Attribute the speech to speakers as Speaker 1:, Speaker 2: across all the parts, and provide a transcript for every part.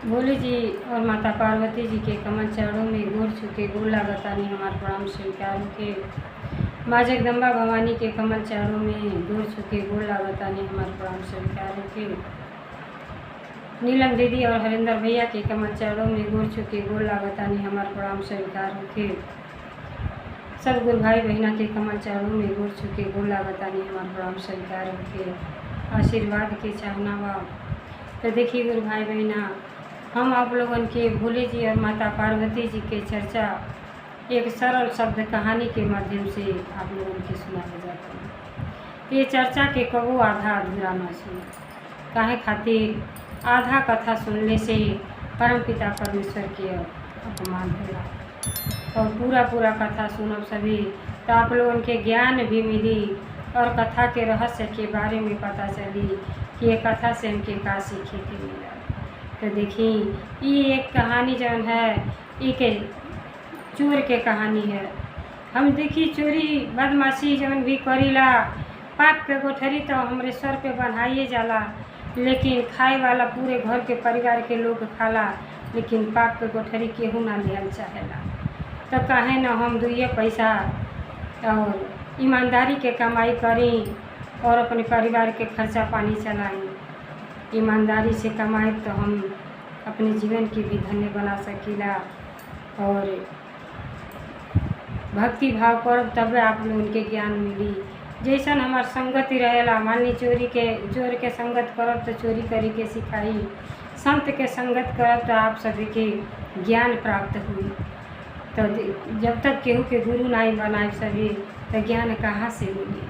Speaker 1: भोले जी और माता पार्वती जी के कमल चरणों में गोर छुके गोर लागतानी हमार प्रणाम स्वीकार के। माँ जगदम्बा भवानी के कमल चरणों में गोर छुके गोर लागतानी हमार प्रणाम स्वीकार के। नीलम दीदी और हरिंदर भैया के कमल चरणों में गोर छुके गोर लागतानी हमार प्रणाम स्वीकार के। सब गुरु भाई बहना के कमल चरणों में गोर छुके गोर लागतानी हमार प्रणाम स्वीकार के। आशीर्वाद के चाहना बा। तो देखिए गुरु भाई बहना, हम आप लोगन के भोले जी और माता पार्वती जी के चर्चा एक सरल शब्द कहानी के माध्यम से आप लोगन के सुनाया जाता है। ये चर्चा के कबो आधा अधूरा न सुने, काहे खातिर आधा कथा सुनने से परमपिता परमेश्वर के अपमान होला और पूरा कथा सुनब सभी तो आप लोगन के ज्ञान भी मिली और कथा के रहस्य के बारे में पता चली कि ये कथा से हमके का सीखे के मिला। तो देखी ये एक कहानी जौन है एक चोर के कहानी है। हम देखी चोरी बदमाशी जौन भी करीला पाप के गोठरी तो हमरे सर पे बन्हाइए जाला, लेकिन खाए वाला पूरे घर के परिवार के लोग खाला, लेकिन पाप के गोठरी केहू ना लिहल चाहेला। तो काहे न हम दुइये पैसा और ईमानदारी के कमाई करी और अपने परिवार के खर्चा पानी चलाई। ईमानदारी से कमाए तो हम अपने जीवन की भी धन्य बना सकीला और भक्ति भाव करब तब आप लोगन के ज्ञान मिली। जैसन हमार संगति रहेला, मान ली चोर के संगत करब तो चोरी करे के सिखाई, संत के संगत करब तो आप सभी के ज्ञान प्राप्त हुई। तो जब तक केहू के गुरु नहीं बनाए सभी तो ज्ञान कहाँ से मिली।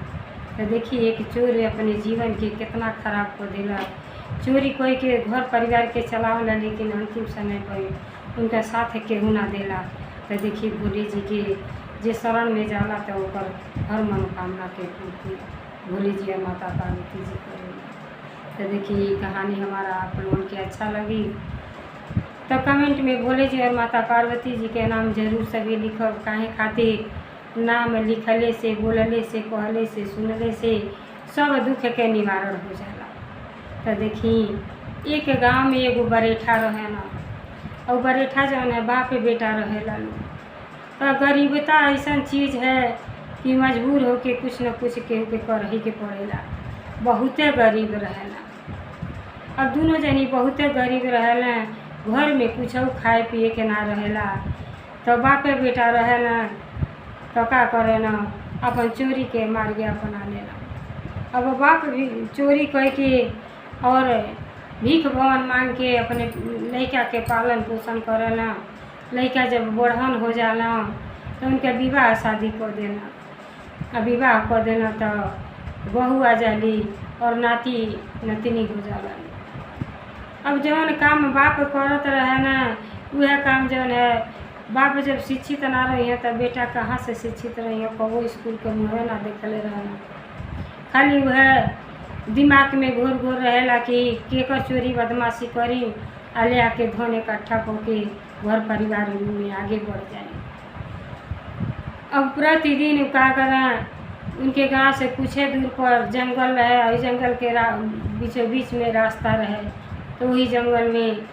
Speaker 1: तो देखिए एक चोर अपने जीवन के कितना खराब कर देला। चोरी कोई के घर परिवार के चलावला, लेकिन अंतिम समय पर उनका साथ केहू ना देला। तो देखिए भोले जी के जे शरण में जाला तो ओकर हर मनोकामना के पूर्ति भोले जी और माता पार्वती जी करेला। तो देखिए ये कहानी हमारा आप लोगों के अच्छा लगी तो कमेंट में भोले जी और माता पार्वती जी के नाम जरूर सभी लिखब। काहे खातिर नाम लिखले से, बोलले से, कहले से, सुनले से सब दुख के निवारण हो जाला। तो देखी एक गांव में एगो बरेठा रहे ना, और बरेठा जौन है बाप बेटा रहेला लोग। तो गरीबता ऐसा चीज़ है कि मजबूर होके कुछ न कुछ केहू के करही के पड़ेला। बहुते गरीब रहेला। अब दोनों जनी बहुते गरीब रहेला, घर में कुछ खाए पिए के ना रहेला। तो बापे बेटा रहेला तो का करे ना, अपन चोरी के मार गया अपना लेला। अब बाप भी चोरी कह के और भीख भवन मांग के अपने लड़का के पालन पोषण करेला। लड़का जब बड़हन हो जाला तो उनके विवाह शादी कर देना। अब विवाह कर देना तो बहू आ जाली और नाती नतनी हो जाला। अब जौन काम बाप करत रहे ना, वह काम जौन है बाप जब शिक्षित ना रही है तब बेटा कहाँ से शिक्षित रही है। कबो स्कूल के मुँह ना देखले रहना, खाली वह दिमाग में घोर घोर रहेला कि केकर चोरी बदमाशी करी आ ले आके धन इकट्ठा करके घर परिवार में आगे बढ़ जाए। अब प्रतिदिन का करें, उनके गांव से कुछ दूर पर जंगल रहे और जंगल के बीचों बीच में रास्ता रहे। तो वही जंगल में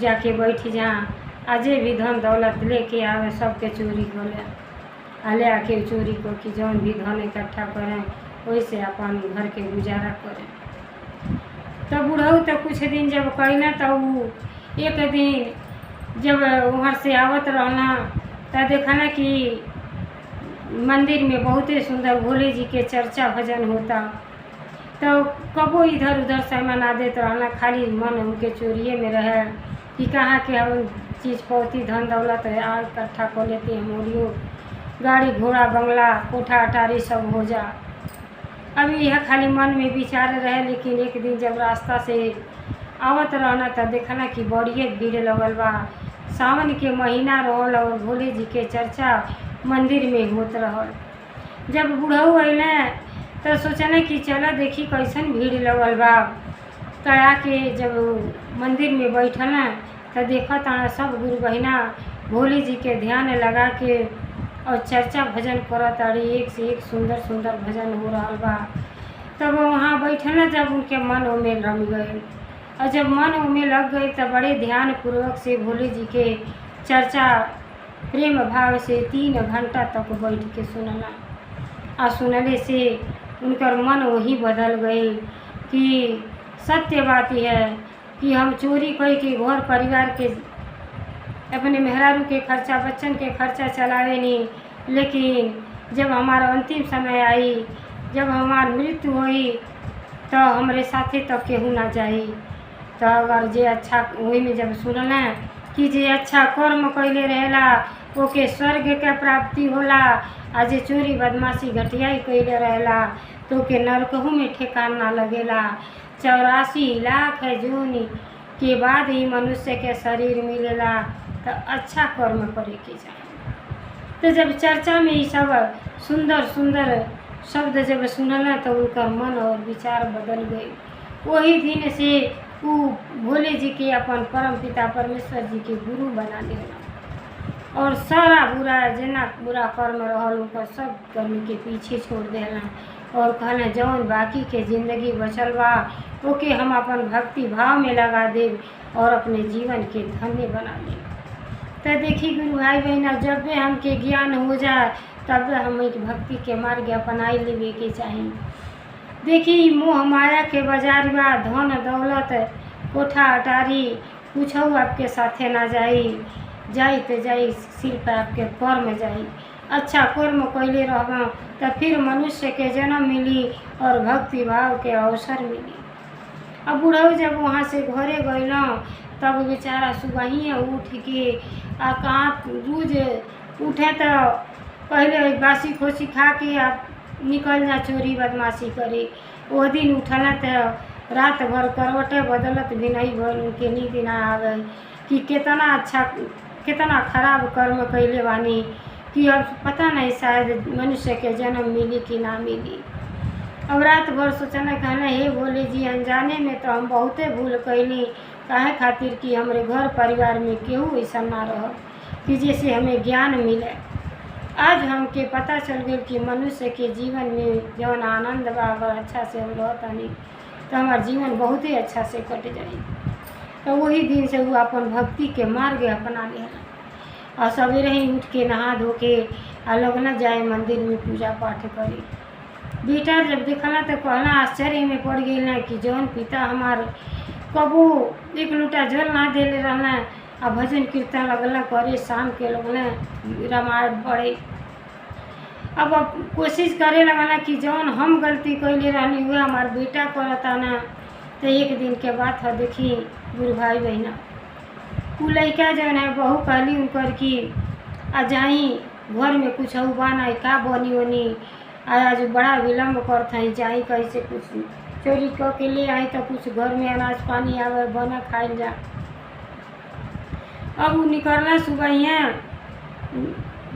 Speaker 1: जाके बैठी जहाँ आजे भी धन दौलत लेके आवे सबके चोरी करे आ ले आके चोरी को कि जौन भी धन इकट्ठा करें वैसे अपन घर के गुजारा करें। तो बुढ़ऊ तो कुछ दिन जब कहना तो एक दिन जब वहाँ से आवत रहना तो देखना कि मंदिर में बहुत ही सुंदर भोले जी के चर्चा भजन होता। तो कबो इधर उधर समय ना देते रहना, खाली मन उनके चोरिए में रहे कि कहाँ के हम चीज़ पौती धन दौलत है आ इकट्ठा कर लेते हैं, मोरियो गाड़ी घोड़ा बंगला कोठा अटारी सब हो जा। अभी यह खाली मन में विचार रहे। लेकिन एक दिन जब रास्ता से आवत रहना तो देखना कि बड़िए भीड़ लगल बा। सावन के महीना रहल और भोले जी के चर्चा मंदिर में होत रहल। जब बुढ़ऊ अइले तो सोचने कि चला देखी कैसन भीड़ लगल बा। तो आके जब मंदिर में बैठल तो देखा ता सब गुरु बहिना भोले जी के ध्यान लगा के और चर्चा भजन करत ताड़ी। एक से एक सुंदर सुंदर भजन हो रहा बा। तब वहाँ बैठल जब उनके मन में रम गए और जब मन में लग गई तब बड़े ध्यान पूर्वक से भोले जी के चर्चा प्रेम भाव से 3 घंटा तक बैठ के सुनला। आ सुनले से उनकर मन वही बदल गई कि सत्य बात है कि हम चोरी करके घर परिवार के अपने मेहरारू के खर्चा बच्चन के खर्चा चलावे नहीं, लेकिन जब हमारा अंतिम समय आई, जब हमार मृत्यु हुई तो हमारे साथे तक केहू ना जाई। तो अगर जे अच्छा वही में जब सुनना कि जे अच्छा कर्म कैले रहेला ओके स्वर्ग के प्राप्ति होला, आ जे चोरी बदमाशी घटियाई कैले रहेला तो के नरकहू में ठेकान ना लगेला। 84 लाख जून के बाद ही मनुष्य के शरीर मिलेला, तो अच्छा कर्म करे के चाहिए। तो जब चर्चा में ये सब सुंदर सुंदर शब्द जब सुनला तो उनका मन और विचार बदल गए। वही दिन से वो भोले जी के अपन परम पिता परमेश्वर जी के गुरु बना लेना और सारा बुरा जना बुरा कर्म रहल उनका सब कर्म के पीछे छोड़ देना और कहना जौन बाकी के जिंदगी बचल बा ओके हम अपन भक्ति भाव में लगा देव और अपने जीवन के धन्य बना लें। तो देखी गुरु भाई बहना, जब भी हमके ज्ञान हो जाए तब हम एक भक्ति के मार्ग अपनाई लेवे के चाहिए। देखी मोह माया के बाजार बा, धन दौलत कोठा अटारी कुछ आपके साथे ना जाई तो जाई सिर्फ आपके कर्म जाई। अच्छा कर्म कैले रहना तो फिर मनुष्य के जन्म मिली और भक्ति भाव के अवसर मिली। अब बुढ़ऊ जब वहाँ से घरे गइल तब बेचारा सुबह उठ के आ कहाँ रोज उठे तो पहले बासी खोसी खा के आप निकल जा चोरी बदमाशी करे। वो दिन उठला तो रात भर करवटे बदलत भी नहीं भल, उनके नींद ना आवे कि कितना अच्छा कितना खराब कर्म कैले बानी कि अब पता नहीं शायद मनुष्य के जन्म मिली कि ना मिली। अब रात भर सोचना कहना हे भोले जी, अनजाने में तो हम बहुते भूल कैली, काहे खातिर कि हमारे घर परिवार में केहू ऐसा ना रह कि जैसे हमें ज्ञान मिले। आज हमके पता चल गया कि मनुष्य के जीवन में जौन आनंद बा अगर अच्छा से हम रहता नहीं तो हमारा जीवन बहुत ही अच्छा से कट जाए। तो वही दिन से वो अपन भक्ति के मार्ग अपना लेना और सवेरे ही उठ के नहा धो के लोग न जाए मंदिर में पूजा पाठ करे। बेटा जब देखला तो कहना आश्चर्य में पड़ गई ना कि जौन पिता हमार कबू एक लोटा जल ना देले रहना आ भजन कीर्तन लगला करे, शाम के लोग ने रामायण पढ़े। अब कोशिश करे लगना कि जौन हम गलती कैले रहनी हुआ हमार बेटा करता ना। तो एक दिन के बात है देखी गुरु भाई बहना, उ लड़का जौन है बहू कहली उनकर कि आ जाई घर में कुछ बना का बनी वनी आज बड़ा विलम्ब करता है, जाई कैसे कुछ चोरी के ले आई तो कुछ घर में अनाज पानी आवे बना खाइल जा। अब वो निकलना सुबह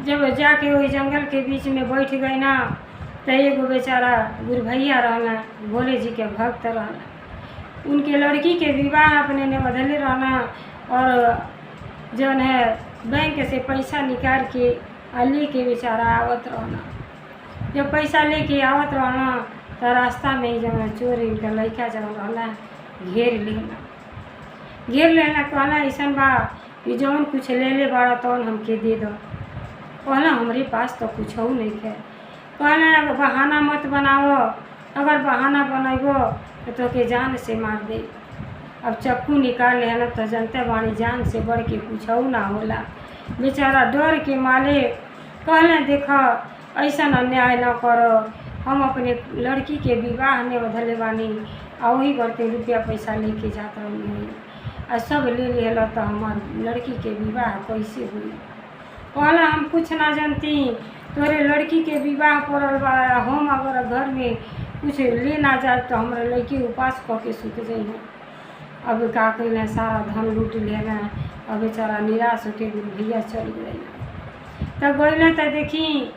Speaker 1: जब जाके वही जंगल के बीच में बैठ गए ना तो एगो बेचारा गुरु भैया रहना भोले जी के भक्त रहना, उनके लड़की के विवाह अपने ने बदले रहना और जौन है बैंक से पैसा निकाल के ले के बेचारा आवत रहना। जब पैसा लेके आवत रहना तो रास्ता में जब चोर इनका लड़का जब रहना घेर लेना कहना ऐसा बा कि जौन कुछ ले ले बड़ा तौन हमके दे दो। कहना हमारे पास तो कुछ हो नहीं है। कहना बहाना मत बनाओ, अगर बहाना बनाइबो तो के जान से मार दे। अब चक्कू निकाल लेना तो जनता बाणी जान से बढ़ के कुछ हो ना होला। बेचारा डर के मारे कहना देखो ऐसा अन्याय न करो, हम अपने लड़की के विवाह ने बदले बानी और वही करते रुपया पैसा लेके जाता रही और सब ले लेला तो हमार लड़की के विवाह कैसे हुई। कहला हम कुछ ना जानती, तोरे लड़की के विवाह पड़ल बा, हम अगर घर में कुछ ले ना जाए तो हमारे लड़की उपास कऽ के सुत जाइए। अब का कैला सारा धन लूट लेना, अब बेचारा निराश होके भैया चल गए। तब गए तो देखी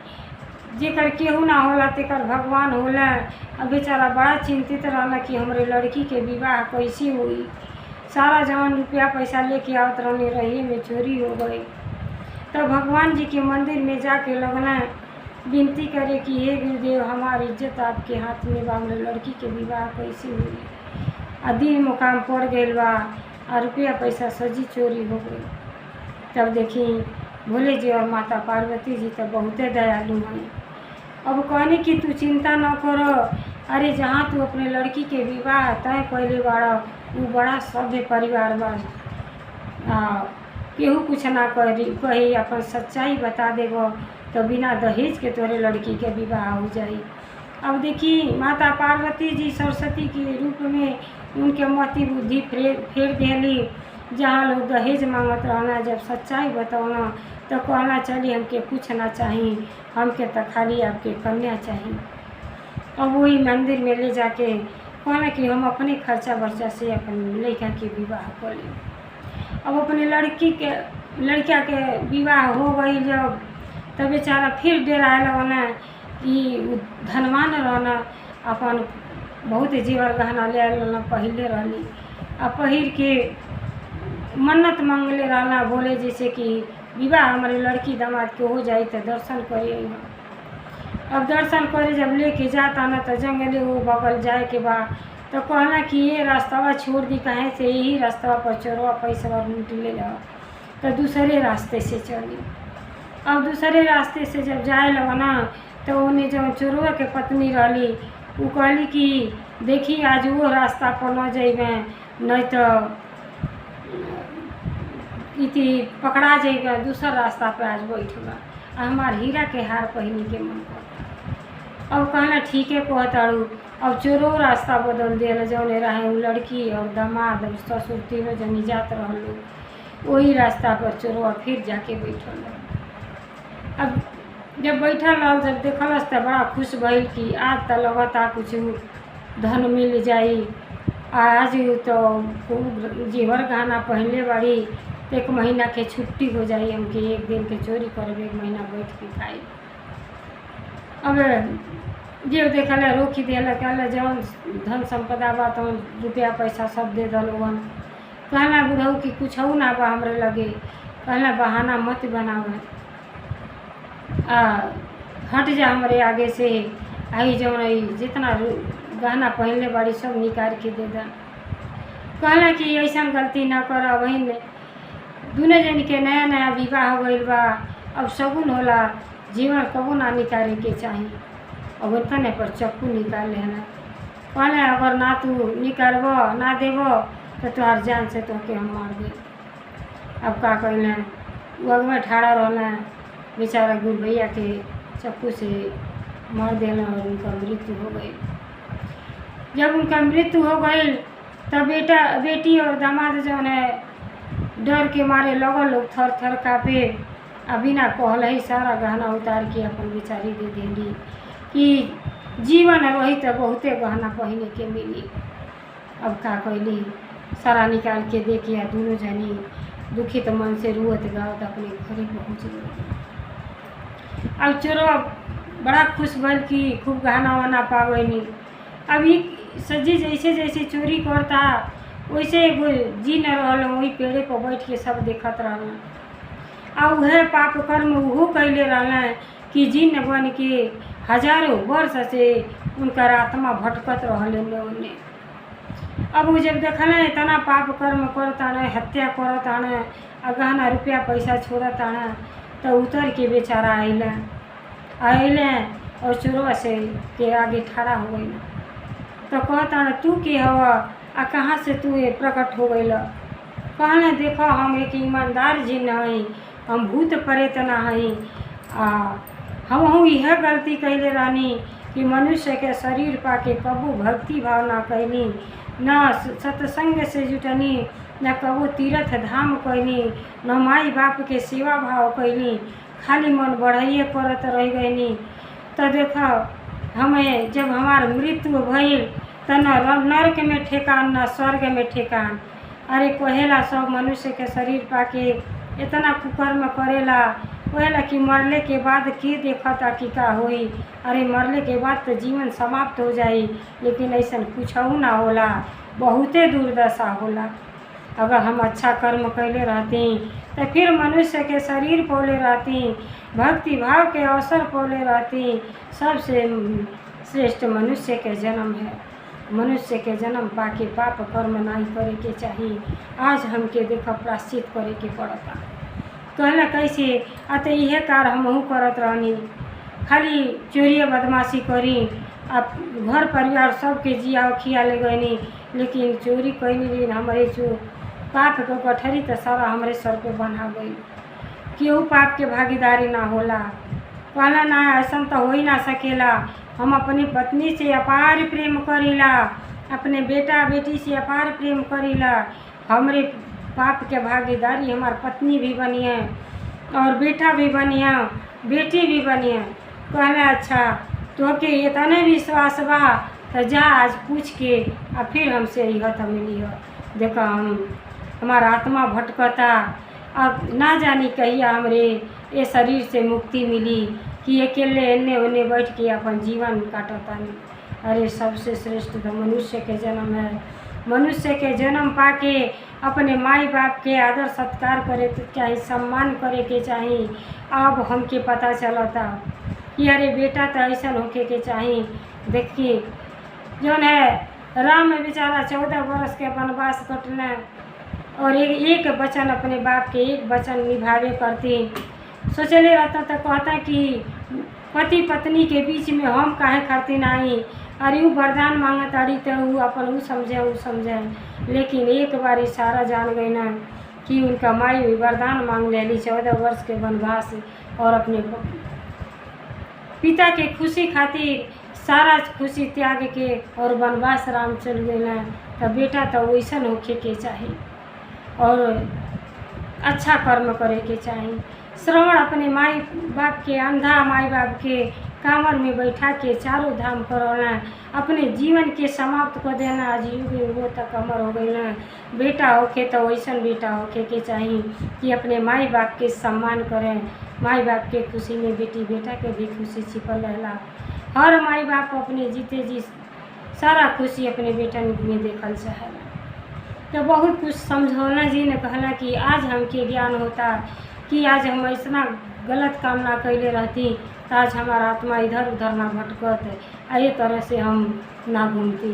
Speaker 1: जेकर केहू ना होला तेकर भगवान होला। अब बेचारा बड़ा चिंतित रहला कि हमारे लड़की के विवाह कैसे हुई। सारा जवान रुपया पैसा लेके आवत रहने रही में चोरी हो गई। तब भगवान जी के मंदिर में जाके लगना विनती करे कि हे गुरुदेव हमारी इज्जत आपके हाथ में बा, हमारे लड़की के विवाह कैसे हुई। दिन मुकाम पड़ गई बा और रुपया पैसा सजी चोरी हो गई। तब देखी भोले जी और माता पार्वती जी तो बहुते दयालु हैं। अब कहनी कि तू चिंता न करो, अरे जहाँ तू अपने लड़की के विवाह तय कैले बाड़ा वो बड़ा सभ्य परिवार बा, केहू कुछ ना कही अपन सच्चाई बता देबो तो बिना दहेज के तोरे लड़की के विवाह हो जाई। अब देखी माता पार्वती जी सरस्वती के रूप में उनके मति बुद्धि फेर देली। जहाँ लोग दहेज मांगत रहना, जब सच्चाई बताओना तो कहना चली हमके कुछ ना चाहिए, हमके तो खाली आपके कन्या चाहिए। अब वही मंदिर में ले जाके कहना कि हम अपने खर्चा बर्चा से अपन लड़का के विवाह कर लें। अब अपने लड़का के विवाह हो गई जब, तब बेचारा फिर डेराए लगना कि धनवान रहना, अपन बहुत जेवर गहना ले आना पहले रहली आ पहिर के मन्नत मांगले रहना बोले जैसे कि विवाह हमारे लड़की दामाद के हो जाए तो दर्शन करिए। अब दर्शन करे जब लेके जाता ना तो जंगले वो बगल जाए के बाद तो कहना कि ये रास्ता छोड़ दी, कहें से यही रास्ता पर चोरवा पैसा लूट ले जाओ, तो दूसरे रास्ते से चली। अब दूसरे रास्ते से जब जाए लगना तो उन्हें जो चोरवा के पत्नी रहली वो कहली कि देखी आज वो रास्ता पर न जाइबे नहीं तो इति पकड़ा जाइबे, दूसरा रास्ता पे आज बैठबा आ हमार हीरा के हार पहनी के मन करता। अब कहना ठीक है कहताड़ू। अब चोरो रास्ता बदल दिया, जौने रहे वो लड़की और दामाद और ससुर तीनों जनी जात रहलो, वही रास्ता पर चोरवा फिर जाके बैठल। अब जब बैठल रहा जब देखलस तो बड़ा खुश भइल कि आज तो लगता कुछ धन मिल जाई। आज तो खूब जेवर गहना पहनले बाड़ी, तो 1 महीना के छुट्टी हो जाई, हमके 1 दिन के चोरी करब 1 महीना बैठ के खाई। अब जे देखल रोकी दिल कहला जौन धन संपदा बा तो रुपया पैसा सब दे दलोगन। कहना बुढ़ऊ कि कुछ ना बा हमरे लगे, कहना बहाना मत बनावे, हट जा हमरे आगे से, आई जौन जितना गहना पहनले बाड़ी सब निकाल के दे दा। कहला कि ऐसा गलती ना कर, बहन दुने जन के नया नया विवाह हो गई बा, अब शगुन होला, जीवन कबो ना निकाले के चाहिए। अब तने पर चक्कू निकाल लेना, कहले अगर ना तू निकालब ना देव तो तुहार जान से तो के हम मार दे। अब का कहले वग में ठाड़ा रहना, बेचारा गुरु भैया के चक्कू से मार देना और उनका मृत्यु हो गई। जब उनका मृत्यु हो गई तब बेटी और दामाद जो है डर के मारे लगल लोग थर थर कापे। आ बिना कहल ही सारा गहना उतार के अपन बेचारी दे देली कि जीवन रही तो बहुते गहना पहने के मिली। अब का कैली सारा निकाल के दे के दोनों जनी दुखित मन से रुअत गावत अपने घरे पहुँच गए। अब चोरवा बड़ा खुश भल कि खूब गहना वहना पावनी। अभी सजी जैसे जैसे चोरी करता वैसे एगो जी न रहा, वही पेड़े पर बैठ के सब देखत रहा। आ वह पाप कर्म वो कैले रहा कि जिन बन के हजारों वर्ष से उनका आत्मा भटकत रहले उन्हें। अब वो जब देखल इतना पाप कर्म करता न, हत्या करता न, गहना रुपया पैसा छोड़ता न, तो उतर के बेचारा आइले और चोरवा से के आगे खड़ा हो गई। तो कहता न तू के हवा आ कहाँ से तू प्रकट हो गई। कहने देखो हम एक ईमानदार जिन हई, हम भूत प्रेत ना हई। हम यह गलती कैले रहनी कि मनुष्य के शरीर पाके कबू भक्ति भाव ना कैली, न सत्संग से जुटनी, न कबू तीर्थ धाम कैली, न माई बाप के सेवा भाव कैली, खाली मन बढ़ाइए करत रह गईनी। तो देखो हमें जब हमार मृत्यु भइल तो न नरक में ठेकान न स्वर्ग में ठेकान। अरे कहेला सब मनुष्य के शरीर पाके इतना कुकर्म करेला, कहेला कि मरले के बाद के देखता कि का होई। अरे मरले के बाद तो जीवन समाप्त हो जाई, लेकिन ऐसा कुछ ना होला, बहुते दुर्दशा होला। अगर हम अच्छा कर्म कैले रहती तो फिर मनुष्य के शरीर पौले रहती, भक्ति भाव के अवसर पौले रहती। सबसे श्रेष्ठ मनुष्य के जन्म है। मनुष्य के जन्म पाके पाप कर्म नहीं करे के चाहिए। आज हमके देख प्राश्चित करे के पड़ता। कहला कैसे अत इहे कार हमहू करत रहनी, खाली चोरी बदमाशी करी, अब घर परिवार सबके जिया खिया ले गईनी, लेकिन चोरी कैनी लेकिन हमारे जो पाप के गठरी तो सारा हमारे सर पे बना गई। केहू पाप के भागीदारी ना होला। कहला ना ऐसा तो हो ही ना सकेला। हम अपनी पत्नी से अपार प्रेम करीला, अपने बेटा बेटी से अपार प्रेम करीला। हमरे पाप के भागीदारी हमार पत्नी भी बनिए और बेटा भी बनिए, बेटी भी बनिए। कहला अच्छा तो के इतने विश्वास बा तो जा आज पूछ के और फिर हमसे यह मिली है। देखा हमारा आत्मा भटकता, अब ना जानी कहिया हमरे ये शरीर से मुक्ति मिली कि अकेले एने ओने बैठ के अपन जीवन काटता नहीं। अरे सबसे श्रेष्ठ तो मनुष्य के जन्म है। मनुष्य के जन्म पाके अपने माई बाप के आदर सत्कार करे के चाहिए, सम्मान करे के चाहिए। अब हमके पता चलता कि अरे बेटा तो ऐसा होके के चाहिए। देखिए जौन है राम में बेचारा 14 बरस के वनवास कटना और एक वचन अपने बाप के एक वचन निभावे करती। सोचले रहता तो कहता कि पति पत्नी के बीच में हम काहे करती नहीं। अरे वो वरदान मांगत अड़ी तो वो अपन वो समझे, लेकिन एक बार इशारा जान गई ना कि उनका माई वरदान मांग लेली 14 वर्ष के वनवास और अपने पिता के खुशी खातिर सारा खुशी त्याग के और वनवास राम चल गए। तो बेटा तो वैसा होके के चाहिए और अच्छा कर्म करे के चाहिए। श्रवण अपने माई बाप के, अंधा माई बाप के कांवर में बैठा के चारों धाम करना, अपने जीवन के समाप्त कर देना। आज युग तक अमर हो गई ना। बेटा होके तो वैसा बेटा होके के चाहिए कि अपने माई बाप के सम्मान करें। माई बाप के खुशी में बेटी बेटा के भी खुशी छिपल रहला। हर माई बाप अपने जीते जी सारा खुशी अपने बेटा में देखल चाहेला। तो बहुत कुछ समझौना जी ने कहला कि आज हमके ज्ञान होता कि आज हम ऐसा गलत काम ना कैले रहती तो आज हमारा आत्मा इधर उधर ना भटकत, ये तरह से हम ना घूमती।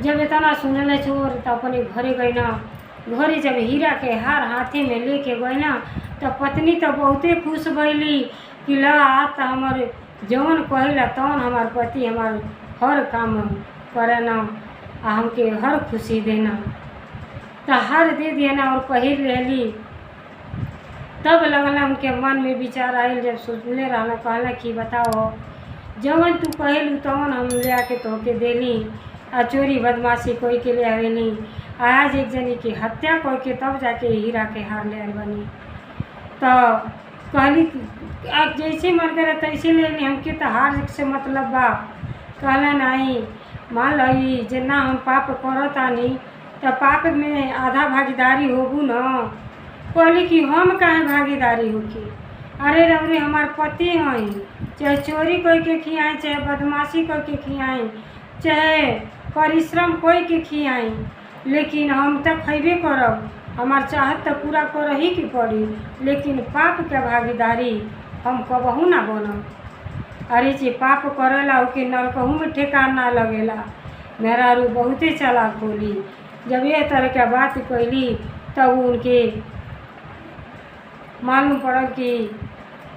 Speaker 1: जब इतना सुनले छोर तो अपने घरे गई ना। घरे जब हीरा के हार हाथे में लेके गई ना तो पत्नी तो बहुते खुश भैली कि ला तो हमारे जौन कहला तौन हमार पति हमार हर काम करे ना, हमके हर खुशी देना। तो हार दे देना और पहिर लेली। तब लगला उनके मन में विचार आयल, जब सोचले रहना कहला कि बताओ जवन तू कहलू तवन हम ले आके तोहके देली, आ चोरी बदमाशी कोई के ले आवेली। आज एक जनी की हत्या कोई के तब जाके हीरा के हार ले आल बनी। तो कहली आज जैसे मन करे तैसे ले ली, हमके तो हार से मतलब बा। कहला नहीं, मान ली जे ना हम पाप करतानी तो पाप में आधा भागीदारी होबू न। कहली कि हम काहे भागीदारी होके, अरे रौरे हमार पति हैं, चाहे चोरी कोई के खियाएं, चाहे बदमाशी कोई के खियाएं, चाहे परिश्रम कोई के खियाएं, लेकिन हम तो खैबे करब। हमार चाहत तो पूरा कर ही की पड़ी, लेकिन पाप के भागीदारी हम कबहू ना बनब। अरे जे पाप करेला ओके नरकहू में ठेकान ना लगेला। मेहरारू बहुते चालाक होली। जब ये तरह के बात कैली तब उनके मालूम पड़ल कि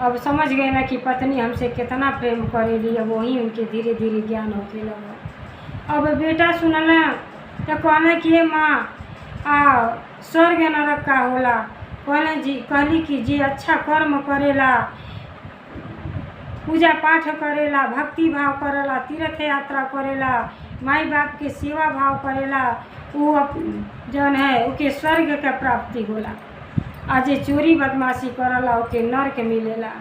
Speaker 1: अब समझ गए ना कि पत्नी हमसे कितना प्रेम करेली। अब वही उनके धीरे धीरे ज्ञान होके लगा। अब बेटा सुनला तो कहना कि ये माँ स्वर्ग नरक का होला। कहली कि जे अच्छा कर्म करेला, पूजा पाठ करेला, भक्ति भाव करेला, तीर्थ यात्रा करेला, माई बाप के सेवा भाव करेला, वो जौन है ओके स्वर्ग के प्राप्ति होला। आज चोरी बदमाशी करला ओके नरक मिलेला।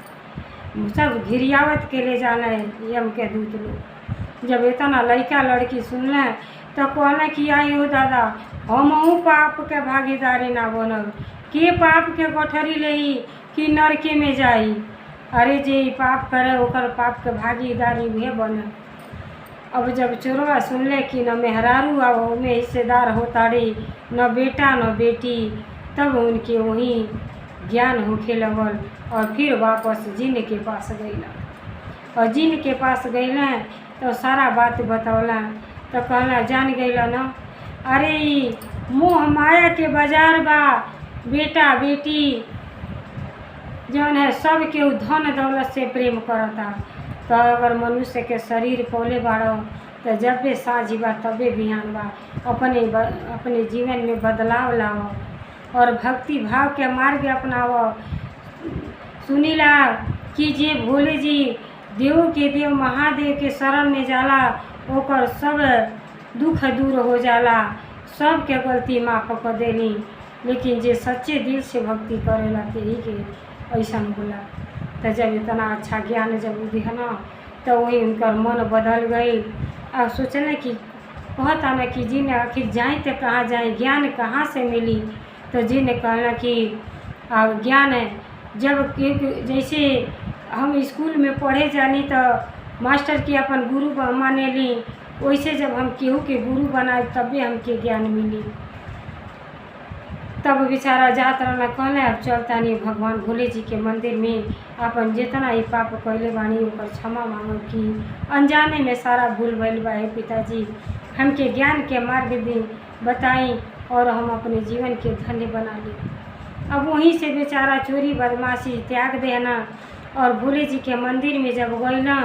Speaker 1: सब घिरियावत के ले जाना है यम के दूत लोग। जब इतना लड़का लड़की सुनले तो कहना कि आई हो दादा हमहू पाप के भागीदारी ना बनब। के पाप के गठरी लेही कि नरके में जाई। अरे जे पाप करे ओकर पाप के भागीदारी उहे बने। अब जब चोरवा सुनले कि न मेहरारू अब में हिस्सेदार होताड़ी, न बेटा न बेटी, तब उनके वही ज्ञान होखे लगल और फिर वापस जिन के पास गईला। और जिन के पास गईला तो सारा बात बतौला। तो कहला जान गइल न, अरे ई मोह माया के बाजार बा बेटा बेटी जौन है सब केहू धन दौलत से प्रेम करता। तो अगर मनुष्य के शरीर पौले बाड़ो तो जब भी साँझ बा तबे बिहान बा। अपने जीवन में बदलाव लाओ और भक्ति भाव के मार्ग अपनाओ। सुनीला कि जे भोले जी देव के देव महादेव के शरण में जाला ओकर सब दुख दूर हो जाला, सब के गलती माफ कर देनी। लेकिन जे सच्चे दिल से भक्ति करेला तेही के ऐसा होला। तो जब इतना अच्छा ज्ञान जब दिहना तो वही उनकर मन बदल गई। अब सोचने कि कहता ना कि जी ने आखिर जाए तो कहाँ जाए, ज्ञान कहाँ से मिली। तो जी ने कहना कि ज्ञान जब जैसे हम स्कूल में पढ़े जानी तो मास्टर की अपन गुरु माने ली, वैसे जब हम केहू के गुरु बनाए तभी हमके ज्ञान मिली। तब बेचारा जात रहना कहले अब चलता नहीं भगवान भोले जी के मंदिर में अपन जितना ही पाप कैले बानी ओकर क्षमा मांगो कि अनजाने में सारा भूल भइल बा। हे पिताजी हमके ज्ञान के मार्ग दी बताई और हम अपने जीवन के धन्य बना ली। अब वहीं से बेचारा चोरी बदमाशी त्याग देना और भोले जी के मंदिर में जब गई ना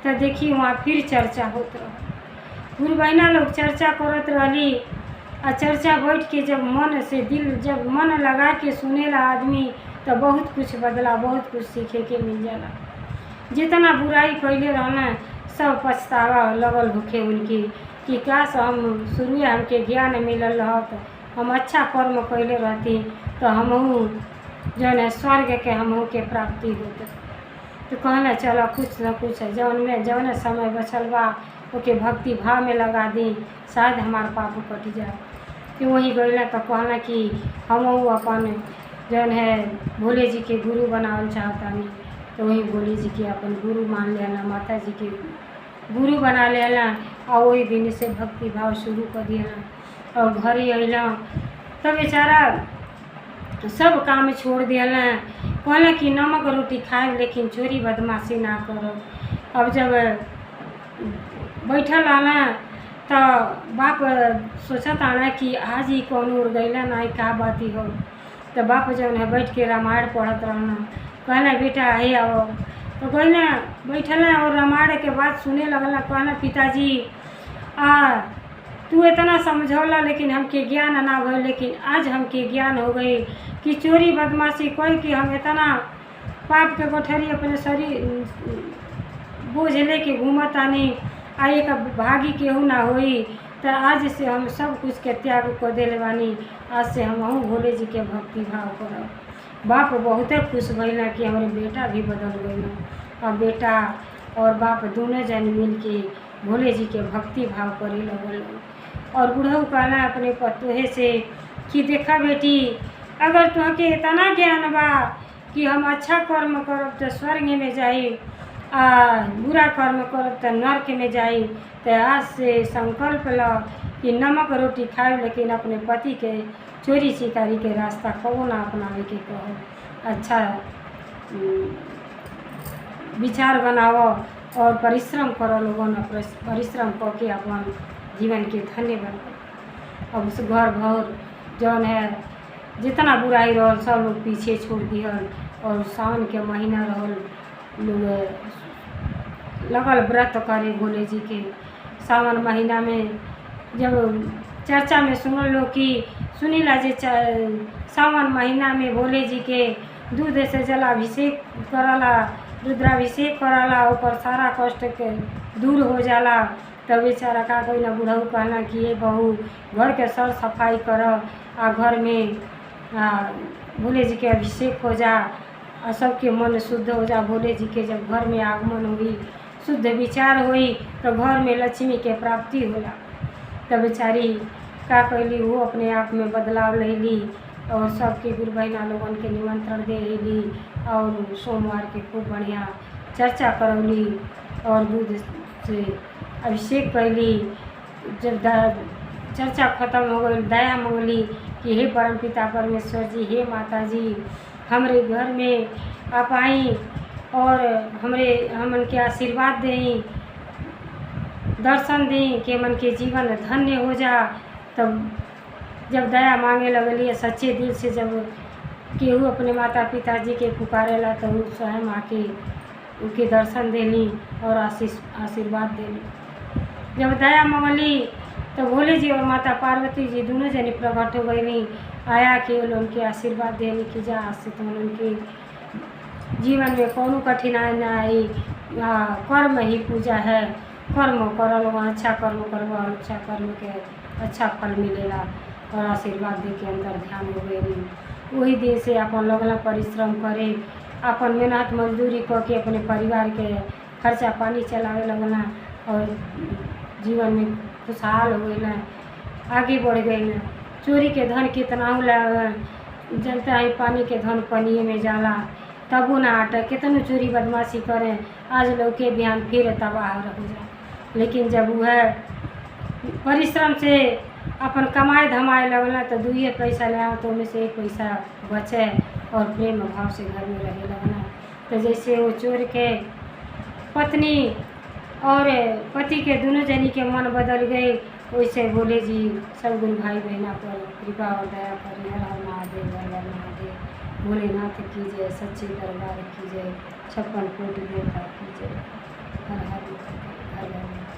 Speaker 1: तो देखी वहाँ फिर चर्चा होत रहा। गुरु बहना लोग चर्चा करत रहली और चर्चा बैठ के जब मन से दिल जब मन लगा के सुनेला आदमी तो बहुत कुछ बदला, बहुत कुछ सीखे के मिल जाला। जितना बुराई कैले रहना सब पछतावा लगल होके उनकी कि काश हम शुरू हमके ज्ञान मिलल रहत, हम अच्छा कर्म कैले रहती तो हमहू जौन है स्वर्ग के हमहू के प्राप्ति होते। तो कहना चलो कुछ न कुछ जौन समय बचल बा ओके भक्ति भाव में लगा दी, शायद हमार पाप कट जाए। कि वही गईला तो कहना कि हमहू अपन जौन है भोले जी के गुरु बनावल चाहतानी। तो वही भोले जी के अपन गुरु मान लेना, माता जी के गुरु बना लेना और वही दिन से भक्ति भाव शुरू कर दिया। और घर ही अला तो बेचारा सब काम छोड़ दिया। कहला कि नमक रोटी खाए लेकिन चोरी बदमाशी ना करो। अब जब बैठल आना तो बाप सोचत आना कि आज ही कौन उड़ गईला ना का बात ही हो। तो बाप जौन है बैठ के रामायण पढ़त रहना। कहना बेटा हे आओ। तो गईला बैठल और रामायण के बात सुने लगल। कहना पिताजी तू इतना समझौला लेकिन हमके ज्ञान ना भइल, लेकिन आज हमके ज्ञान हो गई कि चोरी बदमाशी कोई कि हम इतना पाप के गठरी अपने शरीर बोझ लेके घूमतानी आ एक भागी केहू ना होई। तो आज से हम सब कुछ के त्याग कर दिले बानी। आज से हम भोले जी के भक्ति भाव करब। बाप बहुते खुश भइल कि हमारे बेटा भी बदल गई। और बेटा और बाप दोनों जन मिल के भोले जी के भक्ति भाव करे लगल। और बुढ़ऊ कहना अपने पतोहे से कि देखा बेटी अगर तुहके इतना ज्ञान बा कि हम अच्छा कर्म करब तो स्वर्ग में जाई बुरा कर्म करब तो नरक में जाई। तो आज से संकल्प लो कि नमक रोटी खाए लेकिन अपने पति के चोरी शिकारी के रास्ता कबो ना अपनावे के कहो। अच्छा विचार बनाओ और परिश्रम करो। लोगों ने परिश्रम करके अपन जीवन के धन्य बनाओ। अब उस घर भर जौन है जितना बुराई रहल सब लोग पीछे छोड़ दिहल। और सावन के महीना रहल लोग लगल व्रत करे भोले जी के। सावन महीना में जब चर्चा में सुनल लोग कि सुनीला जे सावन महीना में भोले जी के दूध से जलाभिषेक कराला, रुद्राभिषेक कराला, ऊपर सारा कष्ट के दूर हो जाला। तब बेचारा का कोई ना बुढ़ऊ कहना कि ये बहू घर के सर सफाई कर आ घर में भोले जी के अभिषेक हो जा और सबके मन शुद्ध हो जा। भोले जी के जब घर में आगमन हुई शुद्ध विचार हुई तो घर में लक्ष्मी के प्राप्ति होला। तब बेचारी का कैली वो अपने आप में बदलाव ले ली और सबके गुरु बहना लोगन के निमंत्रण दे ली और सोमवार के खूब बढ़िया चर्चा करौली और दूध से अभिषेक कैली। जब चर्चा खत्म हो गई दया मांगली कि हे परमपिता परमेश्वर जी, हे माता जी हमरे घर में आप आई और हमन के आशीर्वाद दें दर्शन दी कि मन के जीवन धन्य हो जा। तब जब दया मांगे लगलिए सच्चे दिल से, जब केहू अपने माता पिताजी के पुकारेला तो उ स्वयं आके उनके दर्शन देली और आशीर्वाद देली। जब दया मांगली तो भोले जी और माता पार्वती जी दोनों जने प्रकट हो गई, आया केवल उनके आशीर्वाद देने की जा से तो उनके जीवन में कौनो कठिनाई न आई। कर्म ही पूजा है, कर्म करल अच्छा कर्म करब, अच्छा कर्म के अच्छा फल मिलेला और आशीर्वाद दे के अंदर ध्यान हो गई। वही दिन से अपन लगला परिश्रम करे, अपन मेहनत मजदूरी करके अपने परिवार के खर्चा पानी चलावे लगला और जीवन में खुशहाल हो गई, आगे बढ़ गई। चोरी के धन कितना होला, जनता है पानी के धन पनिए में जाला तबो ना हटे, कितनो चोरी बदमाशी करें आज लोग के बयान फिर तबाह हो जाए। लेकिन जब वह परिश्रम से अपन कमाए धमाए लगला तो दुइये पैसा ले आओ तो उनमें से एक पैसा बचे और प्रेम भाव से घर में रहे लगना। तो जैसे वो चोर के पत्नी और पति के दोनों जनी के मन बदल गए, वैसे भोले जी सब गुरु भाई बहना पर कृपा और दया करें। हर हर महादेव, हर हर महादेव। भोलेनाथ की जय, सच्चे दरबार की जय, 56 कोटि देवता की जय। हर हर हर हर।